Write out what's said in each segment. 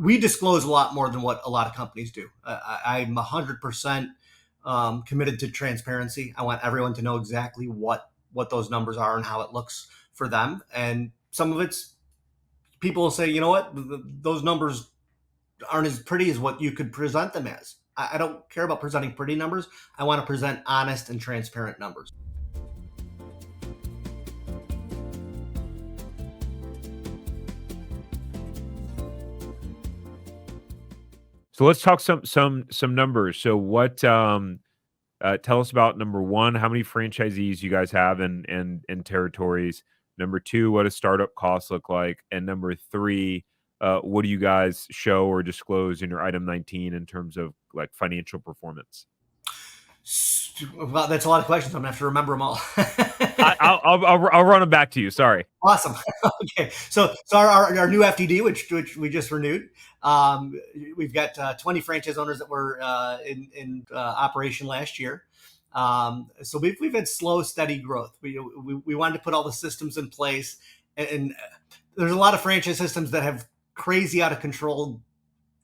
we disclose a lot more than what a lot of companies do. I'm 100% committed to transparency. I want everyone to know exactly what those numbers are and how it looks for them. And some of it's people will say, you know what, those numbers aren't as pretty as what you could present them as. I don't care about presenting pretty numbers. I want to present honest and transparent numbers. So let's talk some numbers. So what tell us about number one, how many franchisees you guys have in territories. Number two, what does startup costs look like? And number three, what do you guys show or disclose in your item 19 in terms of like financial performance? Well, that's a lot of questions. I'm gonna have to remember them all. I'll run them back to you. Sorry. Awesome. Okay, so our new FDD, which we just renewed, we've got 20 franchise owners that were in operation last year. So we've had slow, steady growth. We wanted to put all the systems in place, and there's a lot of franchise systems that have crazy out of control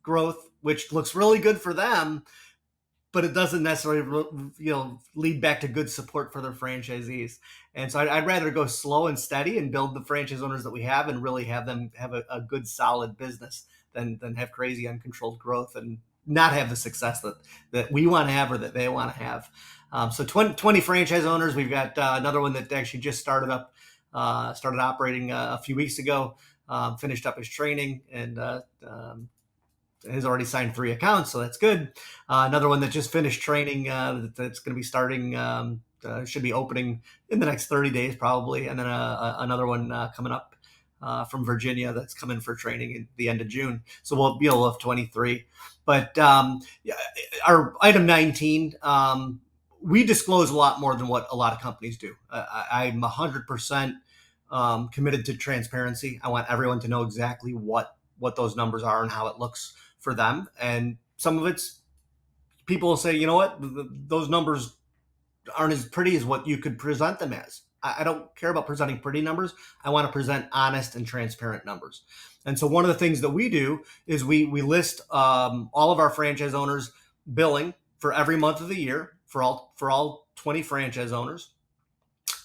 growth, which looks really good for them, but it doesn't necessarily, lead back to good support for their franchisees. And so I'd rather go slow and steady and build the franchise owners that we have and really have them have a good, solid business than have crazy, uncontrolled growth and not have the success that we want to have or that they want to have. So 20 franchise owners. We've got another one that actually just started operating a few weeks ago, finished up his training, and has already signed 3 accounts, so that's good. Another one that just finished training that's going to be starting, should be opening in the next 30 days probably, and then another one coming up from Virginia that's coming for training at the end of June. So we'll have 23. But our item 19, we disclose a lot more than what a lot of companies do. I'm 100% committed to transparency. I want everyone to know exactly what those numbers are and how it looks for them. And some of it's people will say, you know what, those numbers aren't as pretty as what you could present them as. I don't care about presenting pretty numbers. I want to present honest and transparent numbers. And so one of the things that we do is we list all of our franchise owners' billing for every month of the year for all 20 franchise owners.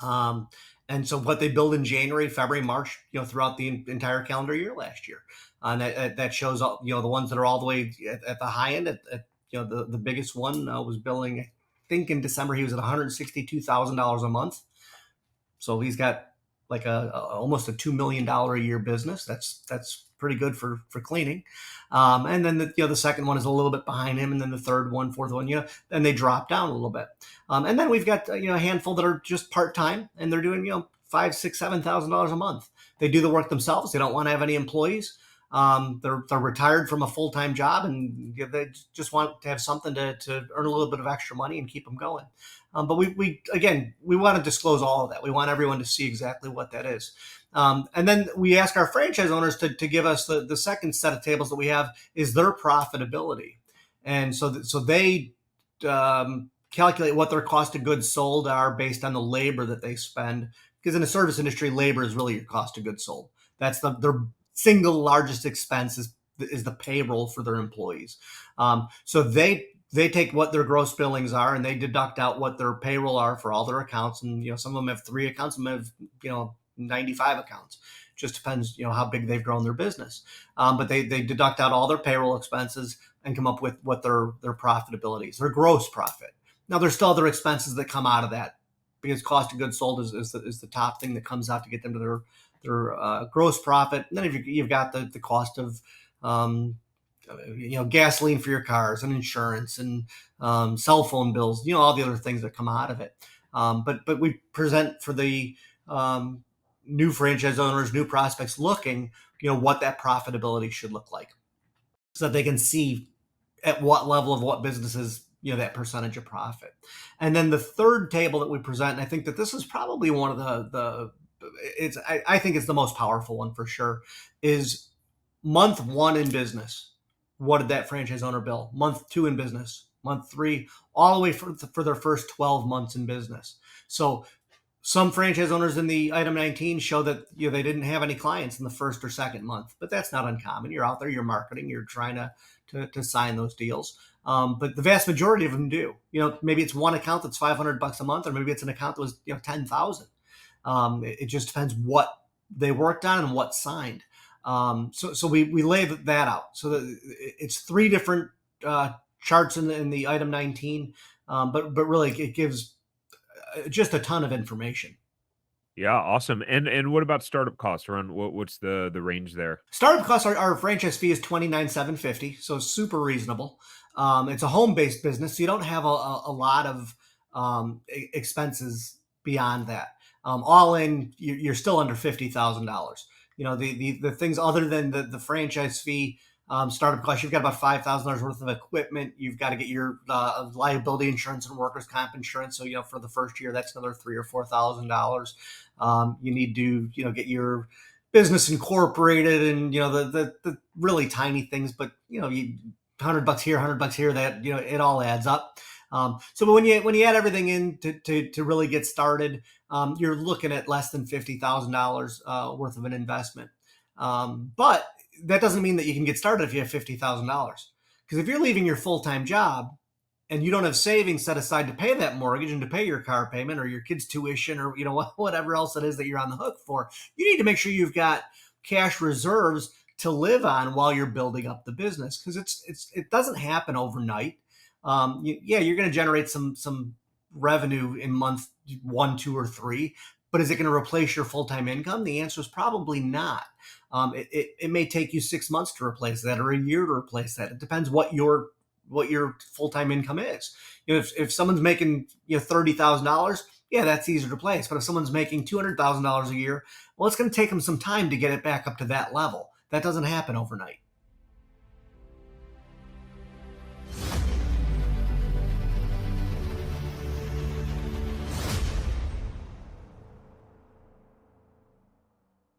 And so what they billed in January, February, March, throughout the entire calendar year last year. And that shows, the ones that are all the way at the high end. The biggest one was billing, I think in December, he was at $162,000 a month. So he's got like almost a $2 million a year business. That's pretty good for cleaning. And then the second one is a little bit behind him, and then the third one, fourth one, and they drop down a little bit. And then we've got a handful that are just part time, and they're doing $5,000, $6,000, $7,000 a month. They do the work themselves. They don't want to have any employees. They're retired from a full time job, and they just want to have something to earn a little bit of extra money and keep them going. But we want to disclose all of that. We want everyone to see exactly what that is. And then we ask our franchise owners to give us the second set of tables that we have is their profitability. And so they calculate what their cost of goods sold are based on the labor that they spend. Because in the service industry, labor is really your cost of goods sold. That's their single largest expense is the payroll for their employees. So they take what their gross billings are and they deduct out what their payroll are for all their accounts. And, some of them have 3 accounts, some have, 95 accounts. Just depends, how big they've grown their business. But they deduct out all their payroll expenses and come up with what their profitability is, their gross profit. Now, there's still other expenses that come out of that because cost of goods sold is the top thing that comes out to get them to their gross profit. And then you've got the cost of, gasoline for your cars and insurance and cell phone bills, all the other things that come out of it. But we present for the new franchise owners, new prospects looking, what that profitability should look like so that they can see at what level of what businesses, that percentage of profit. And then the third table that we present, and I think that this is probably one of I think it's the most powerful one for sure, is month 1 in business. What did that franchise owner bill? Month 2 in business, month 3, all the way for their first 12 months in business. So Some franchise owners in the item 19 show that they didn't have any clients in the first or second month, but that's not uncommon. You're out there, you're marketing, you're trying to sign those deals. But the vast majority of them do. Maybe it's one account that's $500 a month, or maybe it's an account that was 10,000. It just depends what they worked on and what signed. So we lay that out. So it's three different charts in the item 19, but really it gives just a ton of information. Yeah, awesome. And what about startup costs? Around what's the range there? Startup costs, our franchise fee is 29,750, so super reasonable. It's a home based business, so you don't have a lot of expenses beyond that. All in, you're still under $50,000. The things other than the franchise fee, startup costs, you've got about $5,000 worth of equipment. You've got to get your liability insurance and workers' comp insurance. So for the first year, that's another $3,000 or $4,000. You need to get your business incorporated, and the really tiny things, but $100 here, $100 here, that it all adds up. So when you add everything in to really get started, you're looking at less than $50,000 worth of an investment. But that doesn't mean that you can get started if you have $50,000, because if you're leaving your full time job and you don't have savings set aside to pay that mortgage and to pay your car payment or your kids' tuition, or whatever else it is that you're on the hook for, you need to make sure you've got cash reserves to live on while you're building up the business, because it doesn't happen overnight. You're going to generate some revenue in month 1, 2, or 3, but is it going to replace your full time income? The answer is probably not. It may take you 6 months to replace that, or a year to replace that. It depends what your full time income is. If someone's making $30,000, yeah, that's easier to place. But if someone's making $200,000 a year, well, it's going to take them some time to get it back up to that level. That doesn't happen overnight.